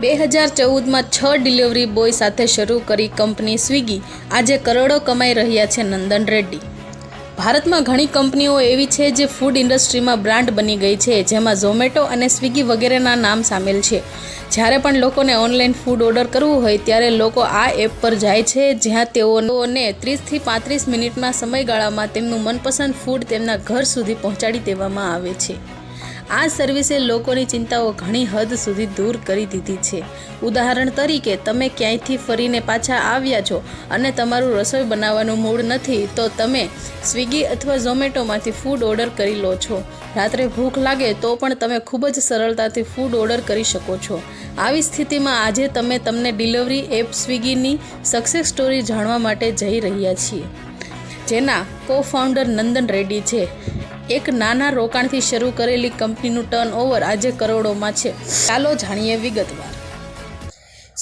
2014માં 6 delivery boy સાથે શરૂ કરી કંપની સ્વિગી આજે કરોડો કમાઈ રહ્યા છે નંદન રેડ્ડી। ભારતમાં ઘણી કંપનીઓ એવી છે જે ફૂડ ઇન્ડસ્ટ્રીમાં બ્રાન્ડ બની ગઈ છે, જેમાં ઝોમેટો અને સ્વિગી વગેરેના નામ સામેલ છે। જ્યારે પણ લોકોને ઓનલાઈન ફૂડ ઓર્ડર કરવું હોય ત્યારે લોકો આ એપ પર જાય છે, જ્યાં તેઓને 30થી 35 મિનિટના સમયગાળામાં તેમનું મનપસંદ ફૂડ તેમના ઘર સુધી પહોંચાડી દેવામાં આવે છે। આ સર્વિસે લોકોની ચિંતાઓ ઘણી હદ સુધી દૂર કરી દીધી છે। ઉદાહરણ તરીકે, તમે ક્યાંયથી ફરીને પાછા આવ્યા છો અને તમારું રસોઈ બનાવવાનું મૂડ નથી, તો તમે સ્વિગી અથવા ઝોમેટોમાંથી ફૂડ ઓર્ડર કરી લો છો। રાત્રે ભૂખ લાગે તો પણ તમે ખૂબ જ સરળતાથી ફૂડ ઓર્ડર કરી શકો છો। આવી સ્થિતિમાં આજે તમને ડિલિવરી એપ સ્વિગીની સક્સેસ સ્ટોરી જાણવા માટે જઈ રહ્યા છીએ, જેના કો-ફાઉન્ડર નંદન રેડ્ડી છે। એક નાના રોકાણથી શરૂ કરેલી કંપનીનું ટર્નઓવર આજે કરોડોમાં છે। ચાલો જાણીએ વિગતવાર।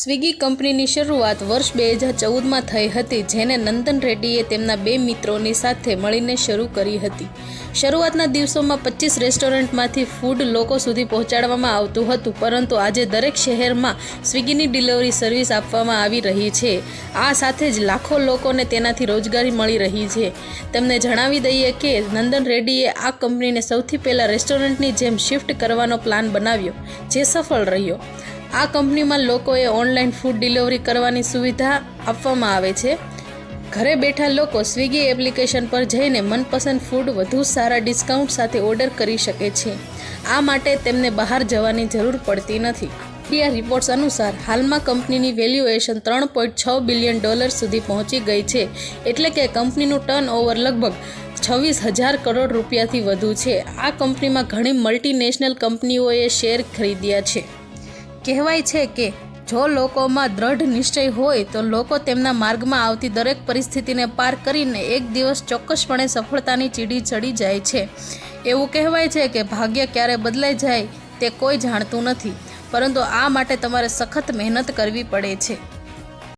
સ્વિગી કંપનીની શરૂઆત વર્ષ 2014માં થઈ હતી, જેને નંદન રેડ્ડીએ તેમના 2 મિત્રોની સાથે મળીને શરૂ કરી હતી। શરૂઆતના દિવસોમાં 25 રેસ્ટોરન્ટમાંથી ફૂડ લોકો સુધી પહોંચાડવામાં આવતું હતું, પરંતુ આજે દરેક શહેરમાં સ્વિગીની ડિલિવરી સર્વિસ આપવામાં આવી રહી છે। આ સાથે જ લાખો લોકોને તેનાથી રોજગારી મળી રહી છે। તમને જણાવી દઈએ કે નંદન રેડ્ડીએ આ કંપનીને સૌથી પહેલાં રેસ્ટોરન્ટની જેમ શિફ્ટ કરવાનો પ્લાન બનાવ્યો, જે સફળ રહ્યો। આ કંપનીમાં લોકોએ ઓનલાઈન ફૂડ ડિલિવરી કરવાની સુવિધા આપવામાં આવે છે। ઘરે બેઠા લોકો સ્વિગી એપ્લિકેશન પર જઈને મનપસંદ ફૂડ વધુ સારા ડિસ્કાઉન્ટ સાથે ઓર્ડર કરી શકે છે। આ માટે તેમને બહાર જવાની જરૂર પડતી નથી। મીડિયા રિપોર્ટ્સ અનુસાર હાલમાં કંપનીની વેલ્યુએશન $3.6 બિલિયન સુધી પહોંચી ગઈ છે, એટલે કે કંપનીનું ટર્નઓવર લગભગ 26,000 કરોડ રૂપિયાથી વધુ છે। આ કંપનીમાં ઘણી મલ્ટીનેશનલ કંપનીઓએ શેર ખરીદ્યા છે। કહેવાય છે કે જો લોકોમાં દ્રઢ નિશ્ચય હોય તો લોકો તેમના માર્ગમાં આવતી દરેક પરિસ્થિતિને પાર કરીને એક દિવસ ચોક્કસપણે સફળતાની સીડી ચડી જાય છે। એવું કહેવાય છે કે ભાગ્ય ક્યારે બદલાઈ જાય તે કોઈ જાણતું નથી, પરંતુ આ માટે તમારે સખત મહેનત કરવી પડે છે।